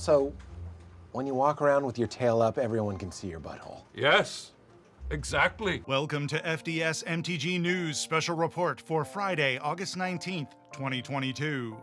Also, when you walk around with your tail up, everyone can see your butthole. Yes, exactly. Welcome to FDS MTG News Special Report for Friday, August 19th, 2022.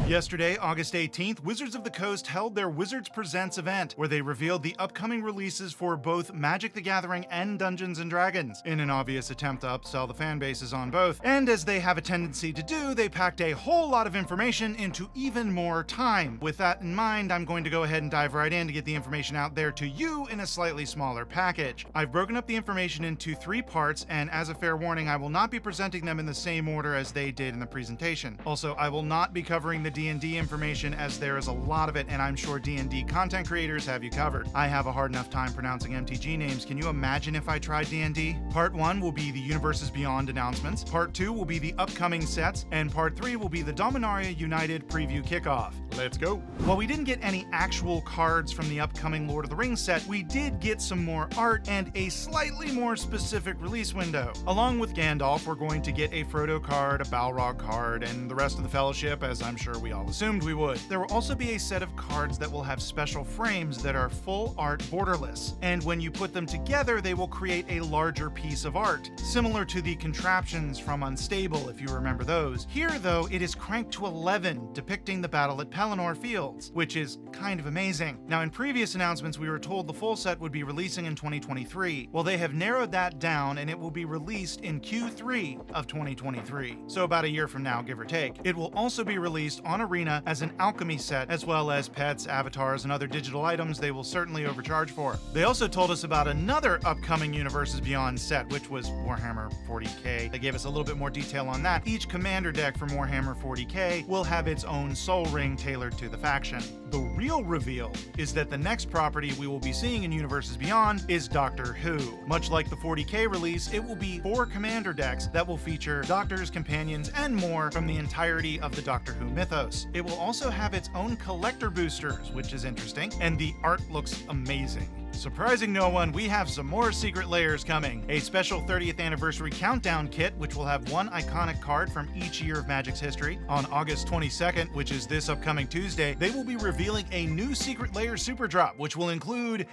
Yesterday, August 18th, Wizards of the Coast held their Wizards Presents event, where they revealed the upcoming releases for both Magic the Gathering and Dungeons & Dragons, in an obvious attempt to upsell the fan bases on both. And as they have a tendency to do, they packed a whole lot of information into even more time. With that in mind, I'm going to go ahead and dive right in to get the information out there to you in a slightly smaller package. I've broken up the information into 3 parts, and as a fair warning, I will not be presenting them in the same order as they did in the presentation. Also, I will not be covering the D&D information, as there is a lot of it, and I'm sure D&D content creators have you covered. I have a hard enough time pronouncing MTG names. Can you imagine if I tried D&D? Part 1 will be the Universes Beyond announcements, Part 2 will be the upcoming sets, and Part 3 will be the Dominaria United preview kickoff. Let's go! While we didn't get any actual cards from the upcoming Lord of the Rings set, we did get some more art and a slightly more specific release window. Along with Gandalf, we're going to get a Frodo card, a Balrog card, and the rest of the Fellowship, as I'm sure we all assumed we would. There will also be a set of cards that will have special frames that are full art borderless, and when you put them together, they will create a larger piece of art, similar to the contraptions from Unstable, if you remember those. Here, though, it is cranked to 11, depicting the battle at Pelennor Fields, which is kind of amazing. Now, in previous announcements, we were told the full set would be releasing in 2023. Well, they have narrowed that down, and it will be released in Q3 of 2023, so about a year from now, give or take. It will also be released on Arena as an alchemy set, as well as pets, avatars, and other digital items they will certainly overcharge for. They also told us about another upcoming Universes Beyond set, which was Warhammer 40k. They gave us a little bit more detail on that. Each commander deck from Warhammer 40k will have its own soul ring tailored to the faction. The real reveal is that the next property we will be seeing in Universes Beyond is Doctor Who. Much like the 40k release, it will be 4 commander decks that will feature doctors, companions, and more from the entirety of the Doctor Who mythos. It will also have its own collector boosters, which is interesting, and the art looks amazing. Surprising no one, we have some more secret layers coming. A special 30th anniversary countdown kit, which will have 1 iconic card from each year of Magic's history. On August 22nd, which is this upcoming Tuesday, they will be revealing a new secret layer super drop, which will include...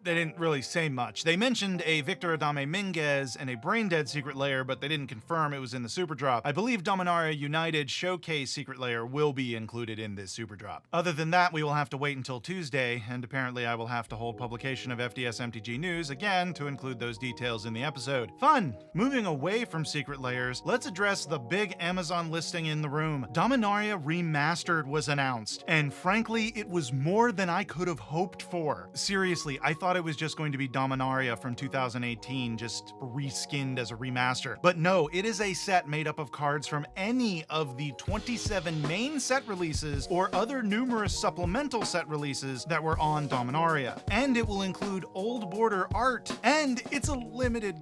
They didn't really say much. They mentioned a Victor Adame Minguez and a Brain Dead secret layer, but they didn't confirm it was in the super drop. I believe Dominaria United Showcase secret layer will be included in this super drop. Other than that, we will have to wait until Tuesday, and apparently I will have to hold publication of FDS MTG News again to include those details in the episode. Fun! Moving away from secret layers, let's address the big Amazon listing in the room. Dominaria Remastered was announced, and frankly, it was more than I could have hoped for. Seriously, I thought it was just going to be Dominaria from 2018, just reskinned as a remaster. But no, it is a set made up of cards from any of the 27 main set releases or other numerous supplemental set releases that were on Dominaria. And it will include old border art, and it's a limited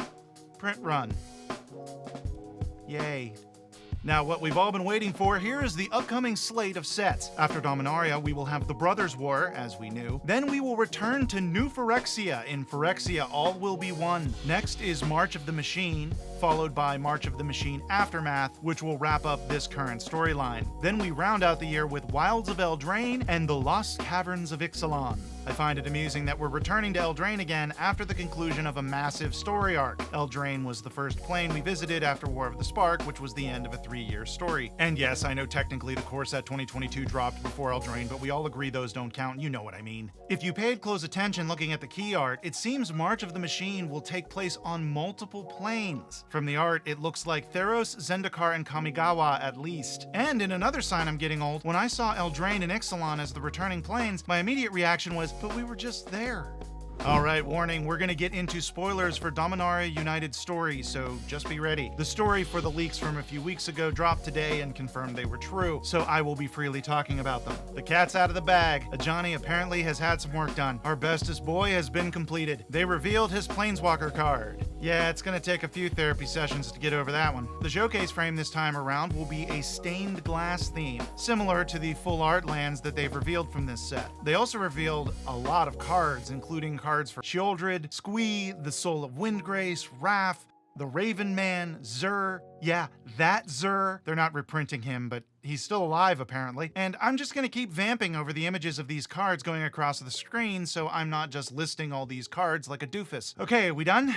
print run. Yay. Now, what we've all been waiting for, here is the upcoming slate of sets. After Dominaria, we will have the Brothers' War, as we knew. Then we will return to New Phyrexia. In Phyrexia, all will be one. Next is March of the Machine, followed by March of the Machine Aftermath, which will wrap up this current storyline. Then we round out the year with Wilds of Eldraine and the Lost Caverns of Ixalan. I find it amusing that we're returning to Eldraine again after the conclusion of a massive story arc. Eldraine was the first plane we visited after War of the Spark, which was the end of a 3-year story. And yes, I know technically the core set 2022 dropped before Eldraine, but we all agree those don't count, you know what I mean. If you paid close attention looking at the key art, it seems March of the Machine will take place on multiple planes. From the art, it looks like Theros, Zendikar, and Kamigawa at least. And in another sign I'm getting old, when I saw Eldraine and Ixalan as the returning planes, my immediate reaction was, but we were just there. Alright, warning, we're gonna get into spoilers for Dominaria United story, so just be ready. The story for the leaks from a few weeks ago dropped today and confirmed they were true, so I will be freely talking about them. The cat's out of the bag. Ajani apparently has had some work done. Our bestest boy has been completed. They revealed his Planeswalker card. Yeah, it's gonna take a few therapy sessions to get over that one. The showcase frame this time around will be a stained glass theme, similar to the full art lands that they've revealed from this set. They also revealed a lot of cards, including cards for Sheoldred, Squee, the Soul of Windgrace, Wrath, the Raven Man, Zur. Yeah, that Zur. They're not reprinting him, but he's still alive, apparently. And I'm just going to keep vamping over the images of these cards going across the screen so I'm not just listing all these cards like a doofus. Okay, are we done?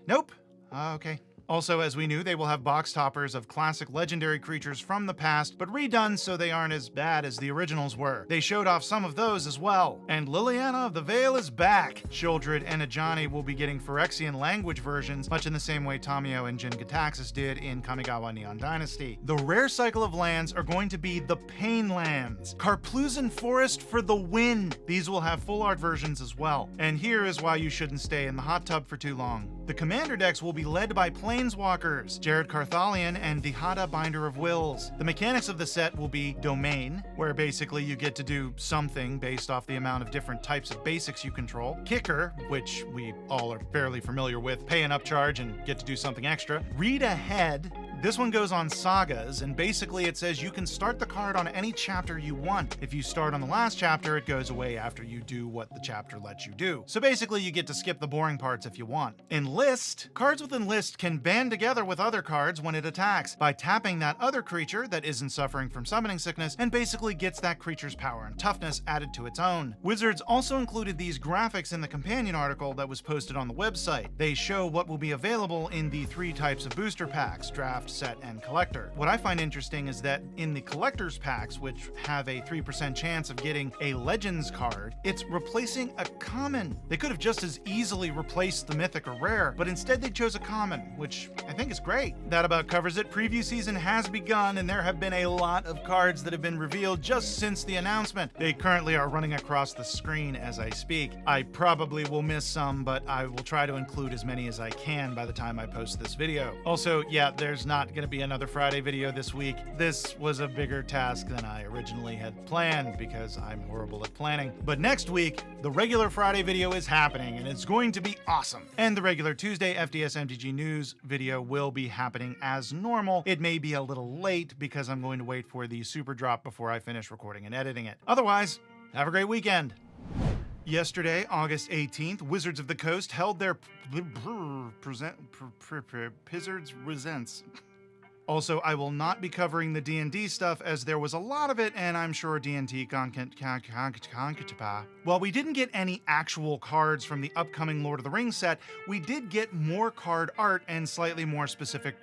Nope. Okay. Also, as we knew, they will have box toppers of classic legendary creatures from the past, but redone so they aren't as bad as the originals were. They showed off some of those as well. And Liliana of the Veil is back! Sheoldred and Ajani will be getting Phyrexian language versions, much in the same way Tamiyo and Jin Gitaxias did in Kamigawa Neon Dynasty. The rare cycle of lands are going to be the Pain Lands. Karplusan Forest for the win! These will have full art versions as well. And here is why you shouldn't stay in the hot tub for too long. The commander decks will be led by Planeswalkers, Jared Carthalion and the Hada Binder of Wills. The mechanics of the set will be Domain, where basically you get to do something based off the amount of different types of basics you control. Kicker, which we all are fairly familiar with, pay an upcharge and get to do something extra. Read Ahead. This one goes on sagas, and basically it says you can start the card on any chapter you want. If you start on the last chapter, it goes away after you do what the chapter lets you do. So basically you get to skip the boring parts if you want. Enlist. Cards with Enlist can band together with other cards when it attacks by tapping that other creature that isn't suffering from summoning sickness and basically gets that creature's power and toughness added to its own. Wizards also included these graphics in the companion article that was posted on the website. They show what will be available in the 3 types of booster packs: draft, set, and collector. What I find interesting is that in the collector's packs, which have a 3% chance of getting a Legends card, it's replacing a common. They could have just as easily replaced the mythic or rare, but instead they chose a common, which I think is great. That about covers it. Preview season has begun, and there have been a lot of cards that have been revealed just since the announcement. They currently are running across the screen as I speak. I probably will miss some, but I will try to include as many as I can by the time I post this video. Also, yeah, there's not going to be another Friday video this week. This was a bigger task than I originally had planned because I'm horrible at planning. But next week, the regular Friday video is happening and it's going to be awesome. And the regular Tuesday FDS MTG News video will be happening as normal. It may be a little late because I'm going to wait for the super drop before I finish recording and editing it. Otherwise, have a great weekend. Yesterday, August 18th, Wizards of the Coast held their Pizzards Resents. Also, I will not be covering the D&D stuff as there was a lot of it, and I'm sure D&D While we didn't get any actual cards from the upcoming Lord of the Rings set, we did get more card art and slightly more specific.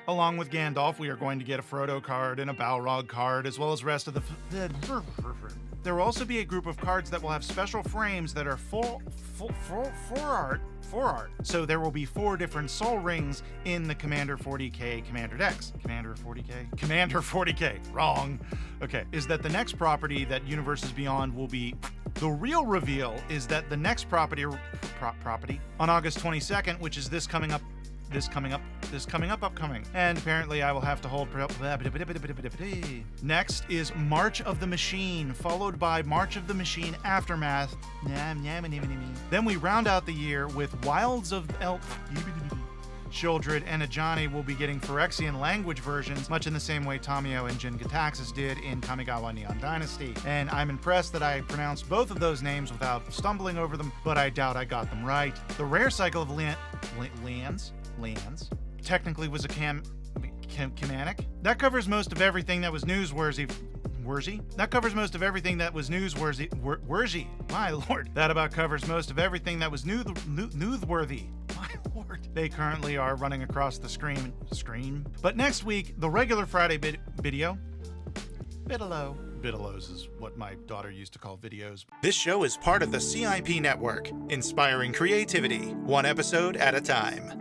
Along with Gandalf, we are going to get a Frodo card and a Balrog card, as well as rest of the. There will also be a group of cards that will have special frames that are for art. So there will be 4 different Soul Rings in the Commander 40k Commander decks. Commander 40k. Wrong. Okay. Is that the next property that Universes Beyond will be? The real reveal is that the next property on August 22nd, which is upcoming. And apparently I will have to hold. Next is March of the Machine, followed by March of the Machine Aftermath. Then we round out the year with Wilds of Sheoldred and Ajani will be getting Phyrexian language versions, much in the same way Tamiyo and Jin Gitaxias did in Kamigawa Neon Dynasty. And I'm impressed that I pronounced both of those names without stumbling over them, but I doubt I got them right. The rare cycle of lands technically was a Kamanic. That covers most of everything that was newsworthy. That covers most of everything that was newsworthy. My lord. That about covers most of everything that was newsworthy. My lord. They currently are running across the screen. But next week, the regular Friday video. Bidelos is what my daughter used to call videos. This show is part of the CIP network, inspiring creativity, one episode at a time.